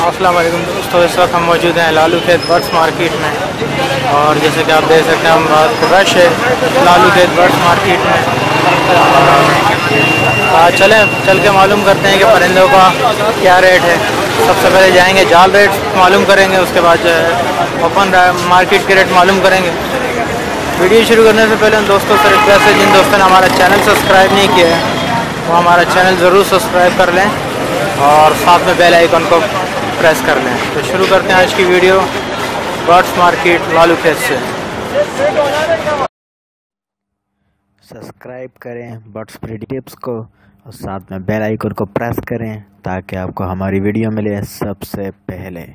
अस्सलाम वालेकुम दोस्तों, इस वक्त हम मौजूद हैं लालू खेत बर्ड्स मार्केट में। और जैसे कि आप देख सकते हैं हम बहुत रश है लालू खेत बर्ड्स मार्केट में। चल के मालूम करते हैं कि परिंदों का क्या रेट है। सबसे पहले जाएंगे जाल रेट मालूम करेंगे, उसके बाद जो है ओपन मार्केट के रेट मालूम करेंगे। वीडियो शुरू करने से पहले उन दोस्तों से रिक्वेस्ट है जिन दोस्तों ने हमारा चैनल सब्सक्राइब नहीं किया है वो हमारा चैनल ज़रूर सब्सक्राइब कर लें और साथ में बेल आइकन को प्रेस कर लें। तो शुरू करते हैं आज की वीडियो बर्ड्स मार्केट लालू खेत से। सब्सक्राइब करें बर्ड्स प्रीडी टिप्स को और साथ में बेल आइकन को प्रेस करें ताकि आपको हमारी वीडियो मिले सबसे पहले।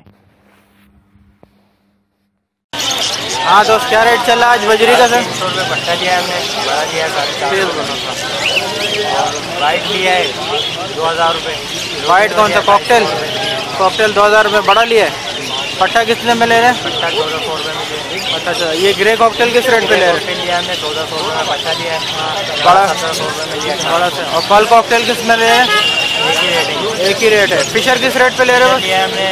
हाँ दोस्त, क्या रेट चल रहा है आज बजरी का? सर 100 रुपये पट्टा लिया है हमने, बड़ा लिया है 450, वाइट लिया है 2000 रुपये। वाइट कौन सा? कॉकटेल 2000 रुपये बड़ा लिया है। पट्टा कितने में ले रहे हैं? पट्टा 1400 रुपये में लिया। अच्छा, ये ग्रे कॉकटेल किस रेट पे ले रहे हैं? लिया हमने 1400 रुपये में पट्टा लिया है, बड़ा 1700 रुपये में लिया बड़ा से। और पल कॉकटेल किस में ले रहे हैं? एक ही रेट है। फिशर किस रेट पे ले रहे हो? लिया हमने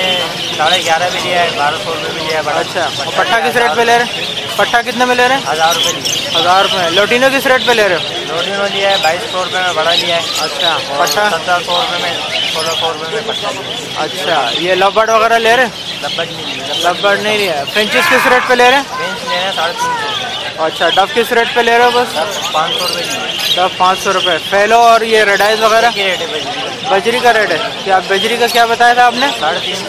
11.5 भी लिया है, 1200 रुपये में लिया है बड़ा। अच्छा, और पट्टा किस रेट पे ले रहे हैं? पट्टा कितने में ले रहे हैं? 1000 रुपये लिया। 1000 रुपये। लोटिनो किस रेट पे ले रहे हो? लोटिनो लिया है 2200 रुपये में बड़ा लिया है। अच्छा, पट्टा 1700 रुपये में, 1600 रुपये में पट्टा लिया। अच्छा, ये लवबर्ड वगैरह ले रहे हैं? लब्बड़ नहीं लिया। लवबर्ड नहीं लिया। फ्रेंचिस किस रेट पे ले रहे हैं? बेंच ले रहे हैं 350। अच्छा, डव किस रेट पे ले रहे हो? बस 500 रुपये लिया। डव 500 रुपये। फेलो और ये रेडाइज वगैरह रेट है भाई, बजरी का रेट है क्या? बजरी का क्या बताया था आपने? 350,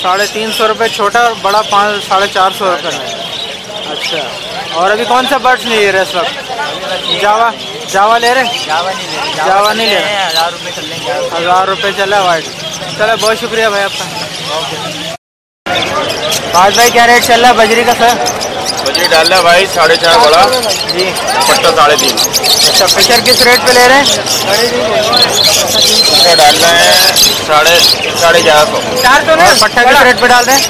450। 350 रुपये छोटा और बड़ा 450 रुपये में। अच्छा, और अभी कौन सा बर्ड्स नहीं ले रहे इस वक्त? जावा ले रहे हैं? जावा नहीं ले रहे। 1000 रुपये चल लेंगे। 1000 रुपये चला है वाइट। चलो, बहुत शुक्रिया भाई आपका। बात भाई, क्या रेट चल रहा है बजरी का? सर बजरी डाल रहा है भाई 4.5 बड़ा जी, पट्टा 3.5। अच्छा, फिशर किस रेट पे ले रहे हैं? डाल रहे हैं 450। और पट्टा किस रेट पे डाल रहे हैं?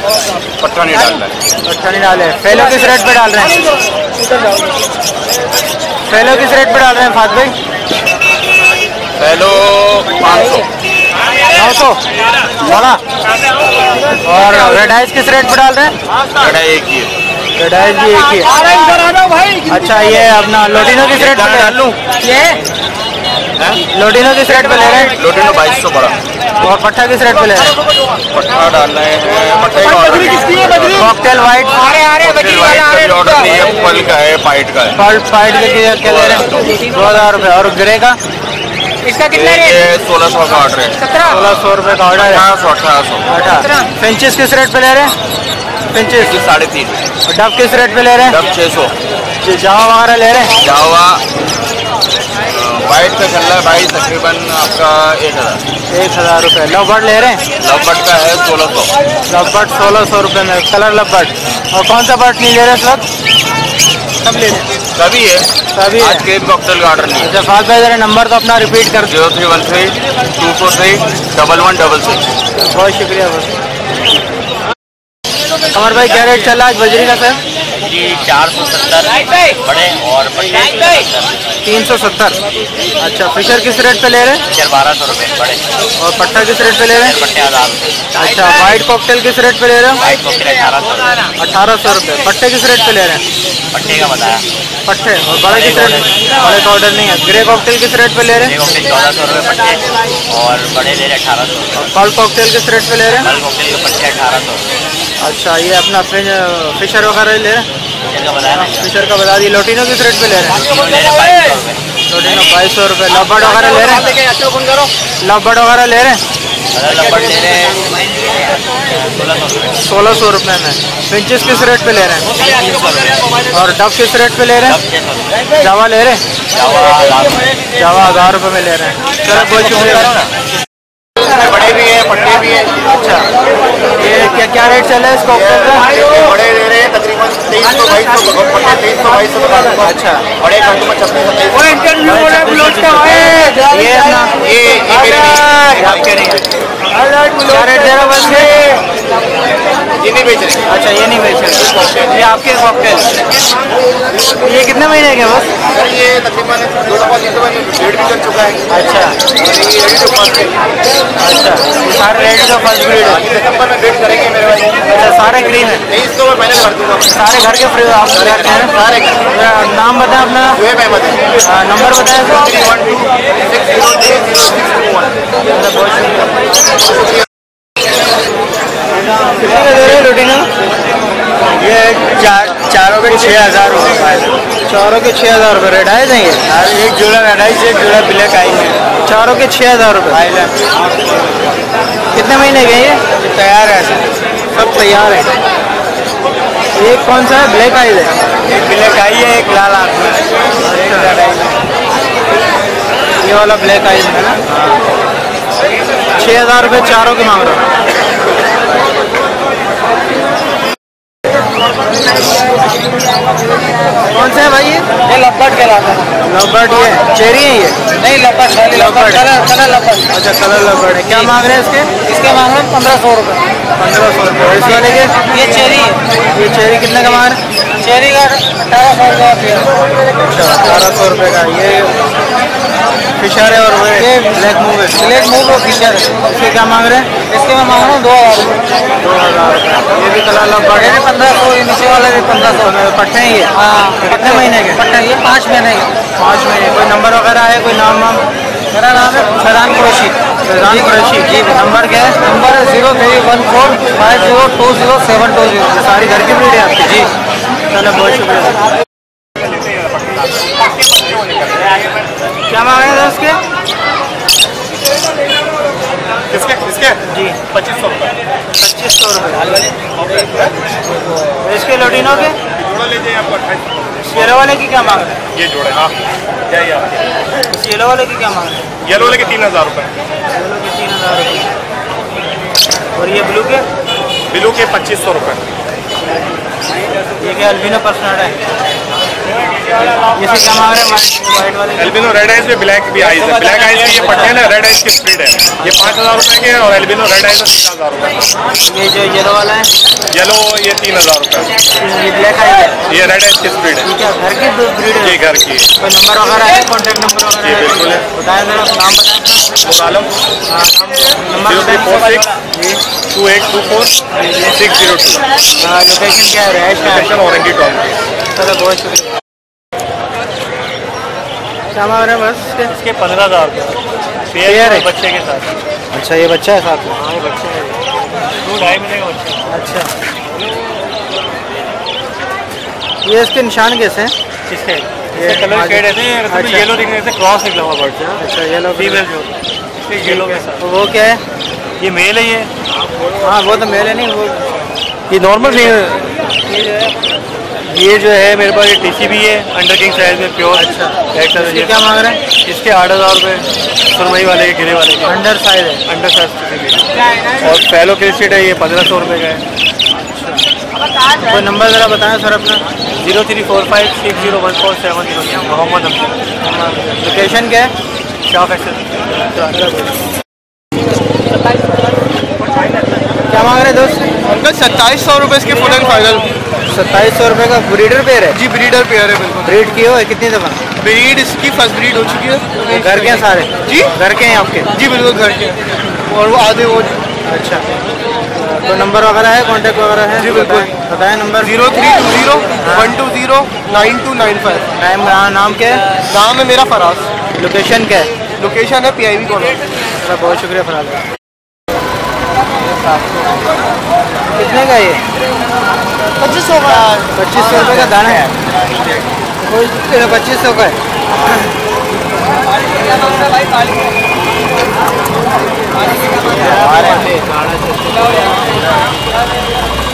पट्टा नहीं डाल रहा है। पट्टा नहीं डाले। फेलो किस रेट पे डाल रहे हैं? फेलो किस रेट पे डाल रहे हैं फात भाई? पहलो 500। 900 बड़ा। और रेड आइज किस रेट पे डाल रहे हैं? बड़ा एक ही है। रेड आइज भी एक ही है। अच्छा, ये अपना लोटिनो किस रेट पे डाल लूँ? लोटिनो किस रेट पे ले रहे हैं? लोटिनो 2200 बड़ा। और पट्टा किस रेट पे ले रहे हैं? पट्टा डाल रहे हैं, पट्टे का ऑर्डर कॉकटेल वाइट ऑर्डर नहीं है, पल का है, पाइट का है। पाइट के क्या ले रहे हैं? 2000 रुपये। और ग्रे का? इसका कितना रेट? 1600 का ऑर्डर है। 1600 रुपये का ऑर्डर है। 1800। फिंचेस किस रेट पे ले रहे हैं? फिंचेस 3.5। डब किस रेट पे ले रहे हैं? डब 600। जावा वगैरह ले रहे हैं? जावा वाइट का चल रहा है भाई तकरीबन आपका 1000 रुपये। लवबर्ड ले रहे हैं? लवबर्ड का है 1600। लवबर्ड 1600 रुपये में, कलर लवबर्ड। और कौन सा बर्ड नहीं ले रहे इस वक्त? सब ले रहे हैं। सभी है, सभी आज के कॉकटेल का ऑर्डर नहीं है। अच्छा, फात भाई जरा नंबर तो अपना रिपीट कर। 0313 243 1166। बहुत शुक्रिया बस। कमर भाई, क्या रेट चल रहा है आज बजरी का? सर जी 470 बड़े और 370। अच्छा, फिशर किस रेट पे ले रहे हैं? 1200 रुपये बड़े। और पट्टा किस रेट पे ले रहे हैं? पट्टे 1000 रुपये। अच्छा, वाइट कॉकटेल किस रेट पे ले रहे हो? White cocktail 1800। 1800 रुपये। पट्टे किस रेट पे ले रहे हैं? पट्टे का बताया। पट्टे। और बड़े किस रेट? बड़े का ऑर्डर नहीं है। ग्रे कॉकटेल किस रेट पे ले रहे हैं? कॉकटेल 1400 रुपये पट्टे और बड़े ले रहे 1800। और पर्ल कॉकटेल किस रेट पे ले रहे हैं? कल कॉकटेल के पट्टे 1800। अच्छा, ये अपना फिशर वगैरह ले रहे हैं? का बताया ना। फिशर का बता दिए। लोटिनो किस रेट पे ले रहे हैं? ले रहे 2200 रुपये। लोटिनो 2200 रुपये। लवबर्ड वगैरह ले रहे हैं? लवबर्ड वगैरह ले रहे हैं? लब्बड़ ले रहे 1600 रुपये। 1600 रुपये में। फिंचेस किस रेट पे ले रहे हैं? 300 रुपये। और डब किस रेट पे ले रहे हैं? जावा ले रहे हैं? जावा 1000 रुपये में ले रहे हैं। चलो, बहुत शुक्रिया। बड़े भी है, पट्टे भी है। अच्छा, ये क्या रेट चल रहा है इस कॉकटेल का? बड़े ले रहे हैं तकरीबन 2300 पट्टे 2300 2200। अच्छा, बड़े खंड में 2600। ये अपना ये क्या रेट दे रहा है? बस ये नहीं बेच रहे। अच्छा ये नहीं बेच रहे, ये आपके कॉकटेल। ये कितने महीने के बस? ये तकरीबन 2 दफा 3 दफा डेढ़ भी चल चुका है। अच्छा ये रेडी टू फर्स्ट है। अच्छा, ये सारे रेडी का फर्स्ट ब्रीड है। सितंबर में वेट करेंगे मेरे भाई। अच्छा सारे क्रीम है? 23 को मैं फाइनल कर दूंगा। सारे घर के फ्री आप करते हैं? सारे नाम बताएं अपना, शुएब अहमद है। नंबर बताएं। 312600621। कितने का दे रहे हैं रोटीना? ये चारों के 6000 रुपये। चारों के 6000 रुपये रेट आए देंगे? एक जोड़ा रेड आइस, एक जोड़ा ब्लैक आइस है। चारों के 6000 रुपये। कितने महीने के ये? तैयार है, सब तैयार है। एक कौन सा है? ब्लैक आइज है? एक ब्लैक आई है, एक लाल आँख है, एक रेड आइस है। ये वाला ब्लैक आइज है ना? 6000 रुपये चारों के मांग रहे हो? कौन सा है भाई ये? लपट के लाता है। लवबर्ड ये चेरी है ये? नहीं लपट, लपट। कलर लपट। अच्छा कलर लवबर्ड है। क्या मांग रहे हैं इसके? इसके मांग रहे हैं 1500 रुपये। 1500 रुपये। इस वाले के? ये चेरी है, ये चेरी कितने का मांग रहे हैं? चेरी का 1800 रुपये। अच्छा 1800 रुपये का। ये फिशर है और वो ब्लैक मूव है? ब्लैक मूव और फिशर है। इसके क्या मांग रहे हैं? इसके मैं मांग रहा हूँ 2000 रुपये। 2000 रुपये। ये भी कलर लवबर्ड है? 1500, नीचे वाले भी 1500। पट्टे हैं ये? हाँ कितने महीने के? पट्टा ये 5 महीने का। 5 महीने। कोई नंबर वगैरह है? कोई नाम वाम? मेरा नाम है फरहान कुरैशी। फरहान कुरैशी जी। नंबर क्या है? नंबर है 03145020 सारी घर की ब्रीड है आपकी? जी चलो बहुत शुक्रिया। क्या मांग रहे हैं इसके? किसके किसके जी 2500 रुपये। 2500 रुपये। इसके लोटिनो के? जोड़ा ले जाइए आपको 2800। येलो वाले की क्या मांग रहे हैं? ये जोड़े हाँ जाइए आप। इस येलो वाले की क्या मांग रहे हैं? येलो लेके 3000 रुपये। येलो के 3000 रुपये। और ये ब्लू के? ब्लू के 2500 रुपये। ये क्या अल्बिनो पर्सनल है? इसे क्या मांग रहे हैं वाइट वाले? एल्बिनो रेड आइस में ब्लैक भी आइस है। ब्लैक आइस की ये पट्टे हैं ना, रेड आइस की स्प्लिट है। ये 5000 रुपये के और एल्बिनो रेड आइस में 3000 रुपये। ये जो येलो वाला है? येलो ये 3000 रुपये। ये ब्लैक आइज है? ये रेड आइस की स्प्लिट है। ये क्या घर की ब्रीड है? ये घर की है। कोई नंबर वगैरह है? कॉन्टैक्ट नंबर वगैरह जी बिल्कुल है। बताएं जरा, नाम बताएं अपना। आलम हाँ नंबर 0346 2824 602। लोकेशन क्या है? रैश का है? Location Orangi top. चलो बहुत शुक्रिया। क्या मांग रहे हैं बस इसके? इसके 15000 रुपये। पेयर है? बच्चे के साथ। अच्छा ये बच्चा है साथ में? हाँ ये बच्चे हैं, 2-2.5 महीने का बच्चा। अच्छा ये इसके निशान कैसे हैं? किसके? ये कलर शेड ऐसे अच्छा। येलो दिखने से क्रॉस निकला हुआ बर्ड से। अच्छा येलो फीमेल जो येलो के साथ। तो वो क्या है? ये मेल है ये। हाँ वो तो मेरे नहीं, वो ये नॉर्मल फीमेल। ये जो है मेरे पास ये टीसी भी है अंडर किंग साइज में प्योर। अच्छा इसके इसके क्या मांग रहे हैं? इसके 8000 रुपये। सुरमई वाले के गिरे वाले के अंडर साइज है? अंडर साइज और फैलो क्रिस्टेड है, ये 1500 रुपये का है। कोई नंबर ज़रा बताएं सर अपना। 0345601470 मोहम्मद अफजल। लोकेशन क्या है? Shop access. क्या मांग रहे हैं दोस्त? अंकल 2700 रुपये इसके फुल एंड फाइनल। 2700 रुपये का ब्रीडर पेयर है? जी ब्रीडर पेयर है बिल्कुल। ब्रीड की हो कितनी दफ़ा? ब्रीड इसकी फर्स्ट ब्रीड हो चुकी है। घर के हैं सारे? जी घर के हैं आपके? जी बिल्कुल घर के। और वो आधे वो अच्छा तो नंबर वगैरह है, कॉन्टैक्ट वगैरह है? जी बिल्कुल। बताएं नंबर। 0320-120-9295। नाम क्या है? नाम है मेरा फराज। लोकेशन क्या है? लोकेशन है PIV कॉर्नर। बहुत शुक्रिया फराज। कितने का ये? 2500 का। 2500 रुपये का दाना है? 2500 का है?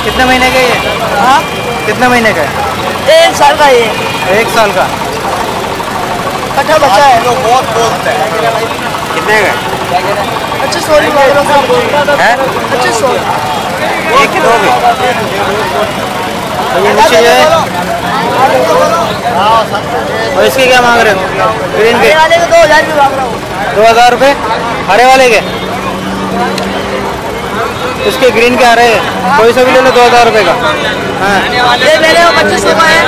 कितने महीने का ये? हाँ कितने महीने का है? 1 साल का ये 1 साल का। कट्ठा बच्चा है। बहुत बोलते हैं। कितने का है? 2500 है? 2500 1 किलो भी? तो ये नीचे जो है और इसके क्या मांग रहे हो? ग्रीन के वाले को 2000 भी मांग रहा हूँ। 2000 रुपये? हरे वाले के? इसके ग्रीन क्या रहे हैं? कोई सा भी ले लो 2000 रुपये का। हाँ ये ले लो 2500 का है।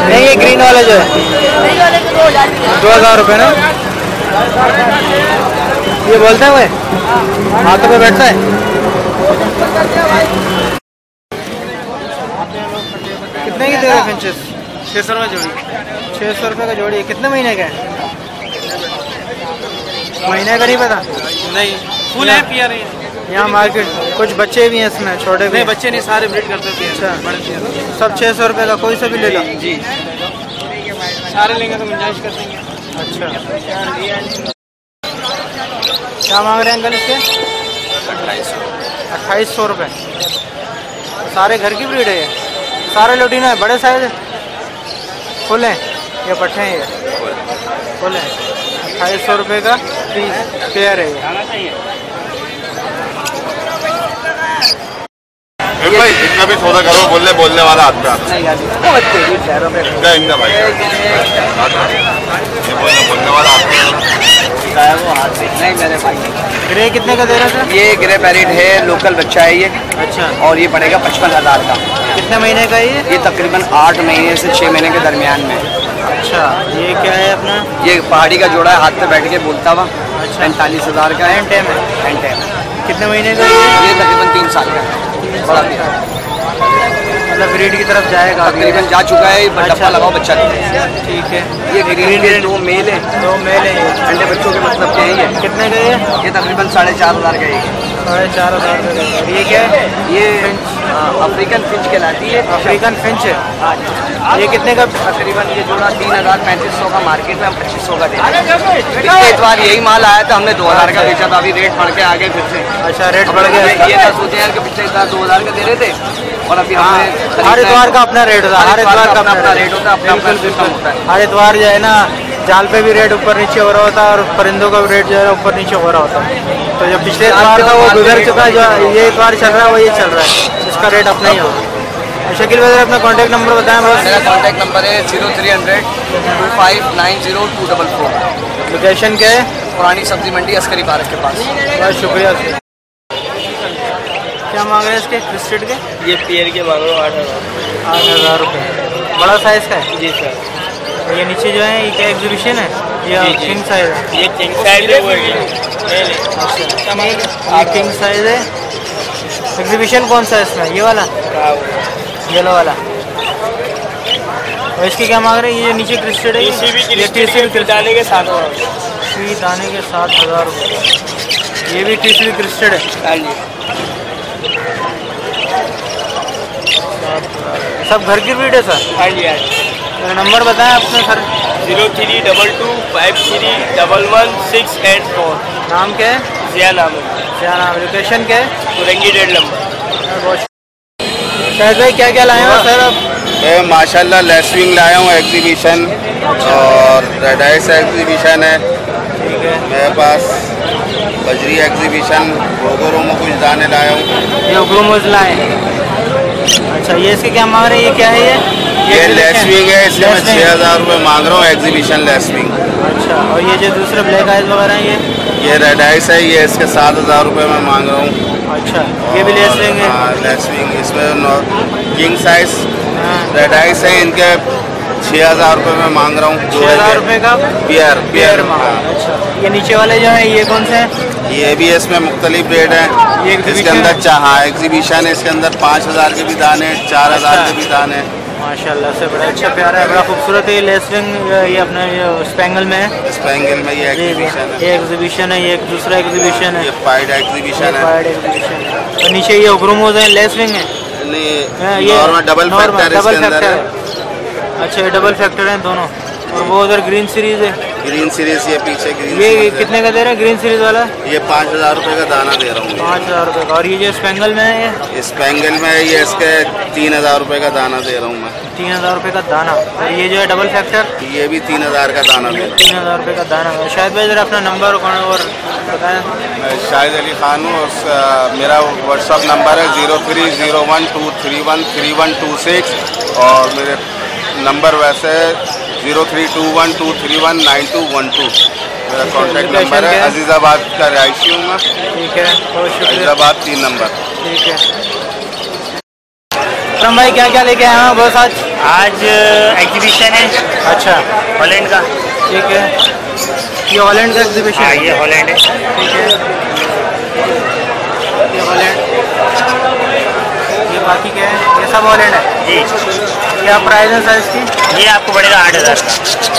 नहीं, ये ग्रीन वाला जो है 2000 रुपये ना। ये बोलते हैं वो हाथों पे बैठता है। कितने की दे रहे फिंचेस? 600 रुपये जोड़ी। 600 रुपये का जोड़ी। कितने महीने का है? महीने का नहीं पता। नहीं, फुल है पियर है। यहाँ मार्केट कुछ बच्चे भी हैं इसमें, छोटे भी। नहीं, बच्चे नहीं, सारे ब्रीड करते हैं। अच्छा, बड़े पियर। सब 600 रुपये का। कोई सा भी ले लो। जी, सारे लेंगे तो गुंजाइश कर देंगे। अच्छा, क्या मांग रहे हैं अंकल इसके? 2800 रुपये। सारे घर की ब्रीड है ये? सारे लोटिनो है? बड़े साइज फुल हैं? ये पट्टे हैं? ये फुल हैं। 2800 रुपये का पेयर है ये। भाई इतना भी सौदा करो, बोलने वाला आता है। इनका भाई ये बोलने वाला आता है। नहीं मेरे भाई। ग्रे कितने का दे रहे थे? ये ग्रे पैरेट है, लोकल बच्चा है ये। अच्छा, और ये पड़ेगा 55,000 का। कितने महीने का है ये? ये तकरीबन 8 महीने से 6 महीने के दरमियान में। अच्छा, ये क्या है अपना? ये पहाड़ी का जोड़ा है, हाथ पे बैठ के बोलता हुआ। अच्छा, 45,000 का है। हैंड टेम है? हैंड टेम। कितने महीने का है ये? ये तकरीबन 3 साल का है। बड़ा भी है। मतलब ब्रीड की तरफ जाएगा अभी? तकरीबन जा चुका है। अच्छा। डब्बा लगाओ बच्चा नहीं। ठीक है। ये ग्रीन के 2 मेल है। 2 मेल है ये। अंडे बच्चों के मतलब क्या है ये? कितने का ये? ये तकरीबन 4,500 का है। 4,500 रुपये का। ये क्या है? ये अफ्रीकन फिंच कहलाती है। अफ्रीकन फिंच है? ये कितने का? तकरीबन ये जोड़ा 3,000-3,500 का मार्केट में हम 2500 का देते हैं। पिछले इतवार यही माल आया था, हमने 2,000 का बेचा था। अभी रेट बढ़ के आगे फिर से। अच्छा, रेट बढ़ गया। ये था सोचे यार कि पिछले इतवार 2,000 का दे रहे थे और अभी हमने हर इतवार का अपना रेट होता है। हर इतवार का अपना रेट होता है। अपना सिस्टम होता है। हर इतवार जो है ना, जाल पे भी रेट ऊपर नीचे हो रहा होता है और परिंदों का भी रेट जो है ऊपर नीचे हो रहा होता है। तो जो पिछले इतवार था वो गुजर चुका है, जो ये इतवार चल रहा है वो ये चल रहा है। इसका रेट अपना ही होगा। शकील भाई अपना कॉन्टैक्ट नंबर बताएं बस। मेरा कॉन्टैक्ट नंबर है 0300 2590 244। लोकेशन क्या है? पुरानी सब्जी मंडी अस्करी पार्क के पास। बहुत शुक्रिया। क्या मांग रहे हैं इसके क्रिस्टेड के? ये पेयर के मांग लो 8,000 रुपये। बड़ा साइज़ का है? जी सर। ये नीचे जो है ये क्या एग्जीबिशन है? ये किंग साइज है? ये किंग साइज है। ये किंग साइज है। एग्जीबिशन कौन सा है इसमें? ये वाला येलो वाला। और इसके क्या मांग रहे हैं? ये नीचे क्रिस्टेड है? ये दाने के साथ दाने के 7,000 रुपये। ये भी टीसरी क्रिस्टेड है? हाँ जी। सब घर की ब्रीड है सर? हाँ जी हाँ जी। मेरा नंबर बताएं अपने सर। 0322531684। नाम क्या है? जिया नाम है। क्या नाम? लोकेशन क्या है? कुरंगी 1.5 नंबर। शायद भाई क्या क्या लाए हो सर आप? मैं माशाल्लाह लेसविंग लाया हूँ एग्जीबिशन और रेड आइस एग्जीबिशन है। ठीक है। मेरे पास बजरी एग्जीबिशन गोगरों में कुछ दाने लाया हूँ। ये उग्रोमोज लाए। अच्छा, ये इसके क्या मांग रहे हैं? ये क्या है? ये लेसविंग है, इसलिए मैं 6,000 रुपये मांग रहा हूँ एग्जीबिशन लेसविंग। अच्छा, और ये जो दूसरे ब्लैक आइस वगैरह हैं ये रेड आइस है, ये इसके 7,000 रुपये मैं मांग रहा हूँ। अच्छा, ये भी लेसविंग है? हाँ लेसविंग। इसमें किंग साइज रेड आइस है, इनके 6,000 रुपये में मांग रहा हूँ। 6,000 रुपये का पेयर। अच्छा, ये नीचे वाले जो हैं ये कौन से हैं? ये भी इसमें मुख्तलिफ रेट है। इसके अंदर एग्जीबिशन है, इसके अंदर 5,000 के भी दाने, 4,000 के भी दाने। माशाल्लाह से बड़ा अच्छा प्यारा है, बड़ा खूबसूरत है। ये लेसविंग ये अपने स्पेंगल में है? स्पेंगल में ये एग्जीबिशन है। ये एग्जीबिशन है, ये एक दूसरा एग्जीबिशन है। ये पाइड एग्जीबिशन है। और नीचे ये उग्रोमोज है, लेसविंग है? नहीं, नॉर्मल डबल फैक्टर इसके अंदर है। अच्छा, ये डबल फैक्टर है दोनों। और वो उधर ग्रीन सीरीज है? ग्रीन सीरीज ये पीछे ग्रीन ये सीरीज कितने का दे रहे हैं ग्रीन सीरीज वाला? ये 5,000 रुपये का दाना दे रहा हूँ। 5,000 रुपये का। और ये जो स्पेंगल में है? ये स्पेंगल में है, ये इसके 3,000 रुपये का दाना दे रहा हूँ मैं। 3,000 रुपये का दाना। और ये जो है डबल फैक्टर? ये भी 3,000 का दाना दे रहा हूँ। 3,000 रुपये का दाना। शायद भाई जरा अपना नंबर और बताएं। मैं शाहिद अली खान हूँ। मेरा व्हाट्सअप नंबर है 030123133126 और मेरे नंबर वैसे 0321231912। मेरा कॉन्टैक्ट नंबर है। अजीज़ाबाद का रिहायशी हूँ मैं। ठीक है, बहुत शुक्रिया। अजीज़ाबाद 3 नंबर। ठीक है। अकरम भाई क्या क्या लेके आए हैं बस आज एग्जीबिशन है। अच्छा, हॉलैंड का। ठीक है, ये हॉलैंड का एग्जीबिशन है। ये हॉलैंड है। ठीक है, ये हॉलैंड, ये बाकी क्या है? ये सब हॉलैंड है जी। क्या प्राइस है सर इसकी? ये आपको पड़ेगा 8,000 का।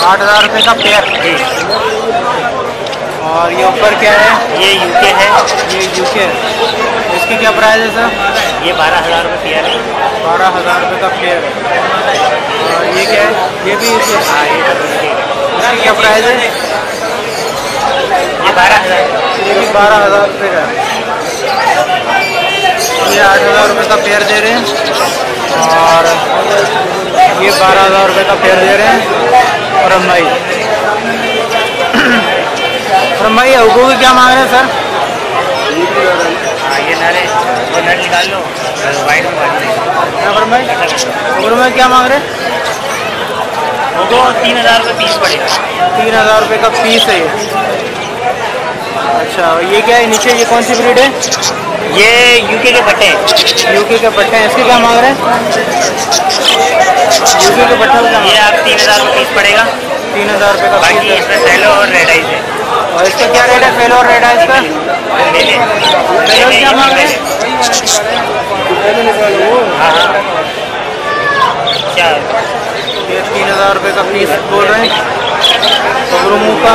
8,000 रुपये का पेयर जी। और ये ऊपर क्या है? ये यूके है। ये यूके है। इसकी क्या प्राइस है सर? ये 12,000 रुपये पेयर है। 12,000 रुपये का पेयर है। और ये क्या है? ये भी यूके है। हाँ, ये इसकी क्या प्राइस है? ये 12,000। ये भी 12,000 रुपये का है। ये 8,000 रुपये का पेयर दे रहे हैं और ये 12,000 रुपये का पेयर दे रहे हैं। और भाई हुगो की क्या मांग रहे हैं सर? हाँ, ये नर है। वो नर निकाल लो, वाइट में वाली। हुगो में क्या मांग रहे हैं? वो 3,000 रुपये पीस पड़ेगा। 3,000 रुपये का पीस है ये। अच्छा, ये क्या है नीचे? ये कौन सी ब्रीड है? ये यूके के पट्टे हैं। यूके के पट्टे हैं। इसके क्या मांग रहे हैं? यूके के पट्टे का ये आप 3,000 रुपये पीस पड़ेगा। 3,000 रुपये का बाकी पीस है। इसमें फेलो और रेड आइज है। और इसका क्या रेट है? फेलो और रेड आइज का? फेलो क्या मांग रहे हैं? हाँ हाँ। क्या? ये 3,000 रुपये का पीस बोल रहे हैं गुरुमू का।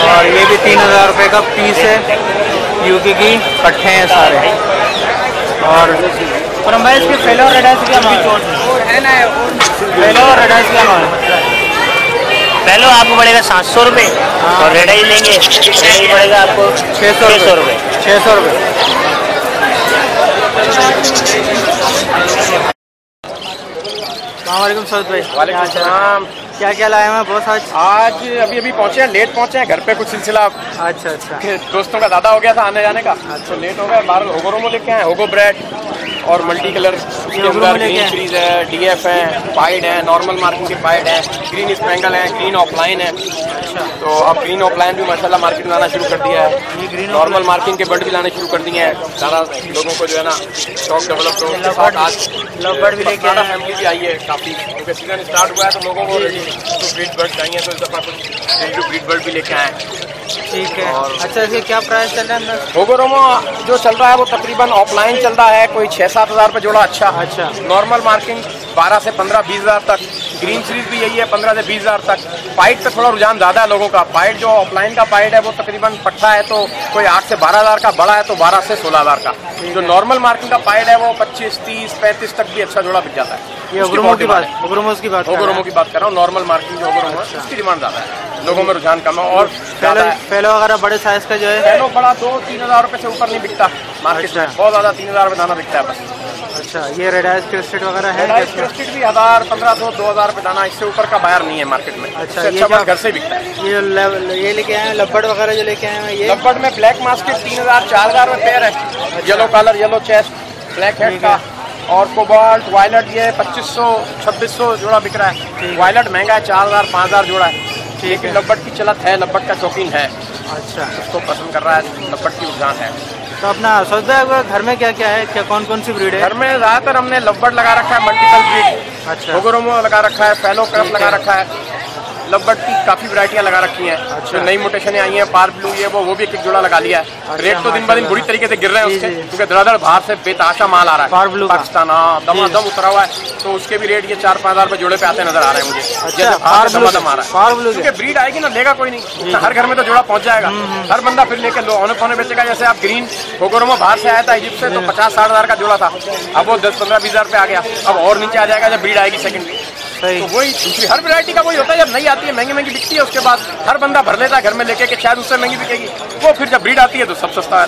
और ये भी 3,000 रुपये का पीस है। यूके की पट्टे हैं सारे। और भाई इसके फेलो और रेड आइज क्या मांग? फेलो और रेड आइज क्या मांग? पहले आपको पड़ेगा 700 रुपये। और रेड आई लेंगे, रेड आई पड़ेगा आपको 600 रुपये। 600 रुपये। वालेकुम सर भाई। वालेकुम सलाम। क्या क्या लाए हैं बॉस आज? आज अभी पहुंचे हैं, लेट पहुंचे हैं। घर पे कुछ सिलसिला अच्छा अच्छा। दोस्तों का ज़्यादा हो गया था आने जाने का, तो लेट हो गया। 12 होगो लेके आए, होगो ब्रेड और मल्टी कलर के अंदर ग्रीन सीरीज है, डीएफ है, पाइड है, नॉर्मल मार्किंग के पाइड है, ग्रीन स्पेंगल है, ग्रीन ऑफलाइन है। तो अब ग्रीन ऑफलाइन भी माशाल्लाह मार्केट में आना शुरू कर दिया है। नॉर्मल मार्किंग के बर्ड भी लाने शुरू कर दिए हैं। सारा लोगों को जो है ना शौक डेवलप हो उसके साथ आज लवबर्ड भी लेके सारा फैमिली भी आई है काफ़ी, क्योंकि सीजन स्टार्ट हुआ है तो लोगों को ब्रीड बर्ड चाहिए, तो इस दफ़ा कुछ ब्रीड बर्ड भी लेके आए। ठीक है। अच्छा, इसके क्या प्राइस चल रहा है? होगोरोमो जो चल रहा है वो तकरीबन ऑफलाइन चल रहा है, कोई 6-7 हज़ार रुपये जोड़ा। अच्छा, नॉर्मल मार्किंग 12 से 15-20 हज़ार तक। ग्रीन सीरीज भी यही है 15 से 20 हज़ार तक। पाइट पे थोड़ा रुझान ज़्यादा है लोगों का। पाइट जो ऑफलाइन का पाइट है वो तकरीबन पट्टा है तो कोई 8 से 12 हज़ार का, बड़ा है तो 12 से 16 हज़ार का। जो नॉर्मल मार्किंग का पाइट है वो 25, 30, 35 तक भी अच्छा जोड़ा बिक जाता है। ये होगोरोमो की बात कर रहा हूँ। नॉर्मल मार्किंग जो होगोरोमो है उसकी डिमांड ज़्यादा है, लोगों में रुझान कम है। और फेलो वगैरह बड़े साइज का जो है, फेलो बड़ा 2-3 हज़ार रुपये से ऊपर नहीं बिकता मार्केट में। बहुत ज़्यादा 3,000 रुपये दाना बिकता है बस। अच्छा, ये रेड आइज क्रेस्टेड वगैरह है? क्रेस्टेड भी 1,000, 1,500, 2,000 रुपये दाना, इससे ऊपर का बायर नहीं है मार्केट में। अच्छा, अच्छा बस घर से बिकता है। ये लेके आए हैं लब्बड़ वगैरह जो लेके आए हैं? ये लब्बड़ में ब्लैक मास्केट 3,000, 4,000 रुपये पेयर है। Yellow colour, yellow chest, black head का। और कोबाल्ट वायलट ये 2,500, 2,600 जोड़ा बिक रहा है। वायलट महंगा है, 4,000, 5,000 जोड़ा है। लेकिन लब्बड़ की चलत है, लब्बड़ का शौकीन है। अच्छा, उसको पसंद कर रहा है, लब्बड़ की रुझान है। तो अपना सोचता है घर में क्या क्या है, क्या कौन कौन सी ब्रीड है? घर में ज़्यादातर हमने लब्बड़ लगा रखा है, मल्टीपल ब्रीड। अच्छा, होगोरोमो लगा रखा है, फेलो क्रफ लगा रखा है। लब्बड़ की काफ़ी वैरायटियाँ लगा रखी हैं। अच्छा, जो नई मोटेशनें आई हैं, पार ब्लू ये वो भी एक जोड़ा लगा लिया है। अच्छा, रेट तो दिन ब दिन बुरी तरीके से गिर रहे हैं उसके, क्योंकि धड़ाधड़ बाहर से बेतहाशा माल आ रहा है। पाकिस्तान दमादम उतरा हुआ है, तो उसके भी रेट ये 4-5 हज़ार रुपये जोड़े पे आते नजर आ रहे हैं मुझे। दमादम आ रहा है, क्योंकि ब्रीड आएगी ना, लेगा कोई नहीं, हर घर में तो जोड़ा पहुंच जाएगा। हर बंदा फिर लेके औने पौने बेचेगा। जैसे आप ग्रीन होगोरोमो बाहर से आया था इजिप्ट से, तो 50-60 हज़ार का जोड़ा था, अब वो 10-15-20 हज़ार पे आ गया। अब और नीचे आ जाएगा जब ब्रीड आएगी सेकंडरी। तो वही दूसरी हर वैरायटी का वही होता है, जब नहीं आती है महंगी महंगी बिकती है, उसके बाद हर बंदा भर लेता है घर में लेके कि शायद उससे महंगी बिकेगी, वो फिर जब ब्रीड आती है तो सब सस्ता है।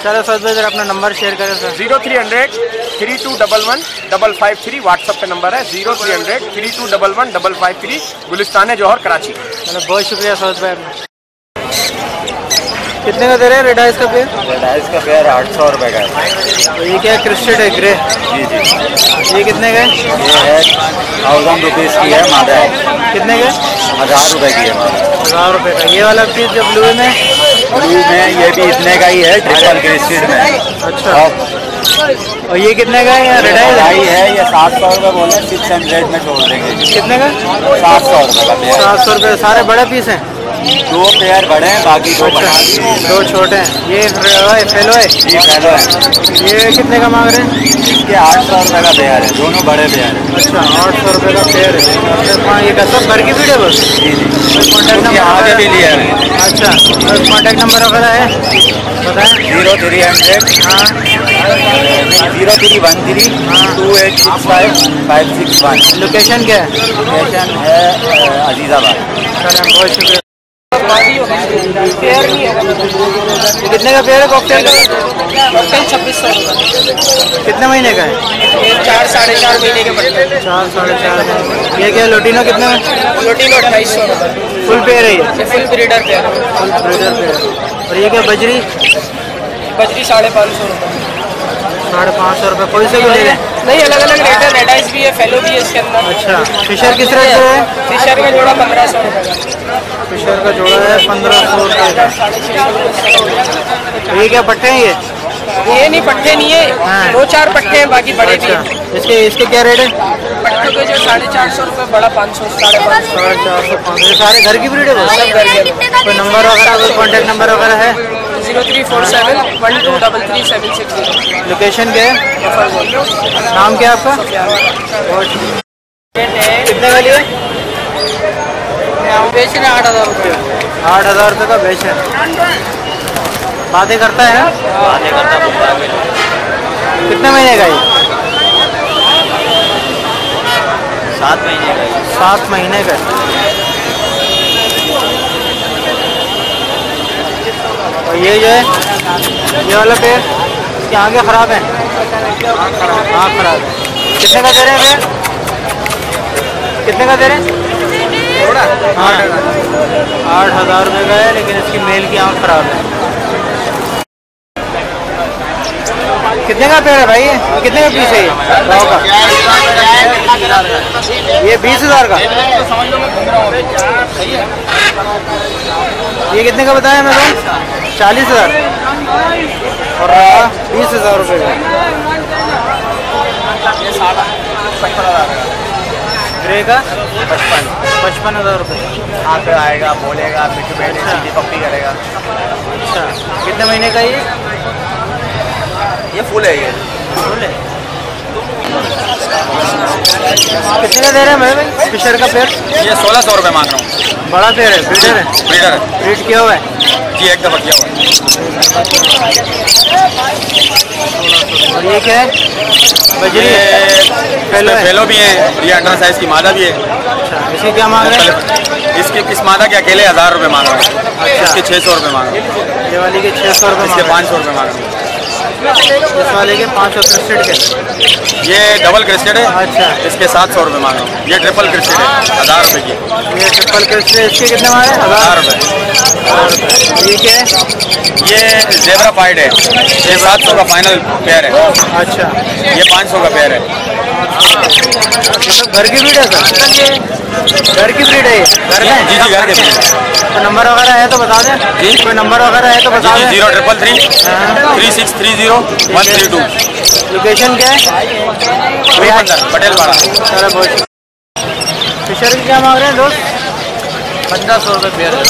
चलो सर भाई अपना नंबर शेयर करें सर। 0300-3211-553 व्हाट्सएप पे नंबर है। 0300-3211-553 गुलिस्तान जौहर कराची। चलो बहुत शुक्रिया सौद भाई। कितने का दे रहे हैं रेडाइस का पेयर? रेडाइस का पेयर 800 रुपये का है। तो ये क्या क्रिस्टेड है, ग्रे? जी जी। ये कितने का है? ये है 1000 रुपीज़ की है मादा है। कितने का? 1000 रुपये की है मादा। 1000 रुपये का। ये वाला पीस जो ब्लू में? ब्लू में ये भी इतने का ही है, ट्रिपल क्रिस्टेड में। अच्छा। और ये कितने का है? रेडाई है ये 700 रुपये बोले, 600 में छोड़ देंगे। कितने का? 700 रुपये का पेयर। 700 रुपये। सारे बड़े पीस हैं? 2 पेयर बड़े हैं, बाकी 2 बड़ा। 2 छोटे हैं। ये फेलो है? जी फेलो है। ये कितने का मांग रहे हैं? इसके 800 रुपये का पेयर है, दोनों बड़े पेयर हैं। अच्छा, 800 रुपये का पेयर है। ये सब घर की भीड़ है बस? जी जी। कॉन्टैक्ट नंबर आगे भी लिए हैं। अच्छा, कॉन्टैक्ट नंबर वगैरह है बताएं? 0300 हाँ 0313 2865 561। लोकेशन क्या है? लोकेशन है अजीज़ाबाद। चलें, बहुत शुक्रिया। कितने का पेयर है कॉकटेल का? 2600 रुपये। कितने महीने का है? ये 4 साढ़े 4 महीने के पड़ते हैं। 4 साढ़े 4 महीने। ये क्या लोटिनो कितने में? लोटिनो 2800 रुपये। फुल पेयर है ये? Full breeder pair. Full breeder pair. और ये क्या बजरी? बजरी 550 रुपये। 550 रुपये। कोई से भी ले लें? नहीं, अलग अलग रेट है। रेडाइस भी है, फेलो भी है इसके अंदर। अच्छा। फिशर किस रेट पे है? फिशर का जोड़ा 1500 रुपये का। फिशर का जोड़ा है 1500 रुपये का। ये क्या पट्टे हैं ये? ये नहीं, पट्टे नहीं है। 2-4 पट्टे हैं, बाकी बड़े भी हैं। इसके इसके क्या रेट है? पट्टों के जो 450 रुपये, बड़ा 500 550। 450 500। सारे घर की ब्रीड है बस? सब घर के। कोई नंबर वगैरह, कोई कॉन्टैक्ट नंबर वगैरह है? 0347 1233 लोकेशन क्या है? नाम क्या है आपका? कितने का लिए? बेच रहे हैं 8000 रुपये। 8000 रुपये का बेच है। बातें करता है? बातें करता है। कितने महीने का ये? 7 महीने का है। 7 महीने का। और ये जो है, ये वाला पेड़, इसकी आँखें ख़राब हैं? आँख ख़राब है। कितने का दे रहे हैं पेड़? कितने का दे रहे हैं? 8,000 रुपये का है, लेकिन इसकी मेल की आँख ख़राब है। कितने का पेड़ है भाई ये? कितने का पीस है ये गाँव का? ये 20,000 का। ये कितने का बताया मैं तो? 40,000 और 20,000 रुपये का। ग्रे का 55,000 रुपये। यहाँ पे आएगा, बोलेगा, मिट्टी बैठे, सीधी पप्पी करेगा। अच्छा, कितने महीने का ये फुल है, ये फुल है। कितने का दे रहे हैं भाई फिशर का पेड़? ये 1600 रुपये मांग रहा हूँ। बड़ा पेड़ है, ब्रीडर है? ब्रीडर है। ब्रीड किया हुआ है? जी, एक दफ़ा किया हुआ है। और ये क्या है? बजरी है? फेलो भी है, ये अंडर साइज की मादा भी है। अच्छा, इसकी क्या मांग रहे हैं? इसके इस मादा के अकेले 1000 रुपये मांग रहा है। अच्छा। इसके 600 रुपये मांग रहा है। ये वाली के 600 रुपये, इसके 500 रुपये मांग रहा है। इस वाले के 500 क्रिस्टेड के। ये डबल क्रिस्टेड है। अच्छा। इसके 700 रुपये मांग रहा हूँ। ये ट्रिपल क्रिस्टेड है, 1000 रुपये की। ये ट्रिपल क्रिस्टेड, इसके कितने मांग रहे हैं? 1000 रुपये। 1000 रुपये। ये क्या है? ये जेब्रा फाइड है, ये 700 का फाइनल पेयर है। अच्छा, ये 500 का पेयर है। ये सब घर की ब्रीड है सर? घर की ब्रीड है ये? घर में? जी जी, घर के ब्रीड। तो नंबर वगैरह है तो बता दें। जी, कोई नंबर वगैरह है तो बता दें। 0333 3630 132। लोकेशन क्या है? पटेल वाला। चलो बहुत। फिशर की क्या मांग रहे हैं दोस्त? 1500 रुपये पेयर है।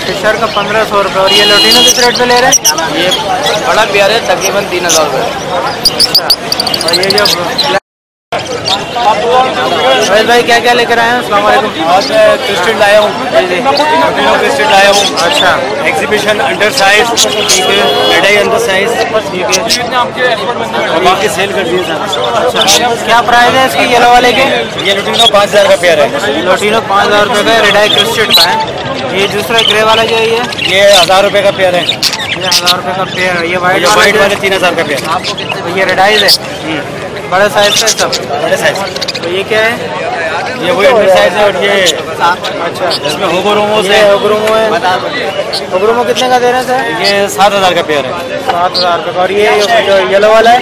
फिशर का 1500 रुपये। और ये लोटिनो किस रेट पे ले रहे हैं? ये बड़ा पेयर है, तकरीबन 3000 रुपये। अच्छा, और ये जो रोहित भाई क्या क्या लेकर आए हैं? अस्सलाम वालेकुम। आज मैं क्रिस्टेड लाया हूँ, लोटिनो क्रिस्टेड लाया हूँ। अच्छा, एग्जीबिशन अंडर साइज, ठीक है, रेडाई अंडर साइज, ठीक है, और बाकी सेल कर दिए सर। अच्छा, क्या प्राइस है इसकी येलो वाले के? ये लोटिनो 5000 का पेयर है। लोटिनो 5000 रुपये का है, रेडाई क्रिस्टेड का है। ये दूसरा ग्रे वाला जो है ये 1000 रुपये का पेयर है। ये 1000 रुपये का पेयर है। ये वाइट वाइट वाले 3000 का पेयर। तो ये रेडाइज है, बड़े साइज का है सब? बड़े साइज। तो ये क्या है? ये वही अंडर साइज है और ये अच्छा, इसमें होगोरोमो ये होगोरोमो है। होगोरोमो कितने का दे रहे हैं सर? ये 7,000 का पेयर है। 7,000 रुपये का। और ये जो येलो वाला है?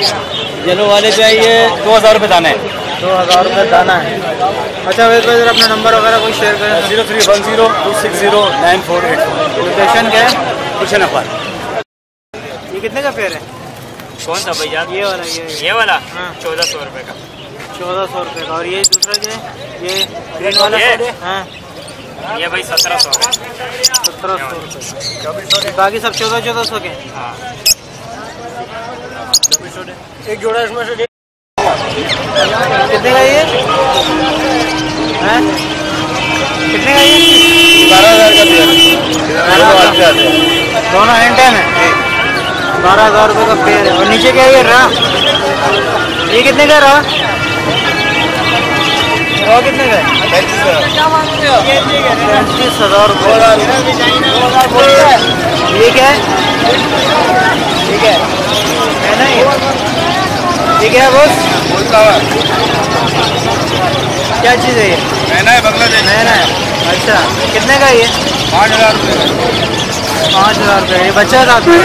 येलो वाले जो है ये 2,000 रुपये दाना है। 2,000 रुपये दाना है। अच्छा वेद भाई जरा अपना नंबर वगैरह कोई शेयर करें। 0310260948। लोकेशन क्या है? कुशन अपार। ये कितने का पेयर है? कौन सा भैया? ये वाला ये वाला हाँ। 1400 रुपये का। 1400 रुपये का। और ये दूसरा जो है ये ग्रीन वाला हाँ ये भाई 1700 का। 1700 रुपये। बाकी सब 1400 के। हाँ एक जोड़ा इसमें से कितने का ये हैं? कितने का ये? 12,000 का पेयर। दोनों हैंड टाइम है। 12,000 रुपये का पेयर है। और नीचे क्या है ये रहा? ये कितने का रहा? रहा कितने का है? 35,000 रुपये। ये क्या है? ठीक है ना ये क्या है बॉस? क्या चीज़ है ये? मैना है, बांग्लादेश मैना है। अच्छा कितने का ये? 5,000 रुपये। 5,000 रुपये। ये बच्चा था आपका?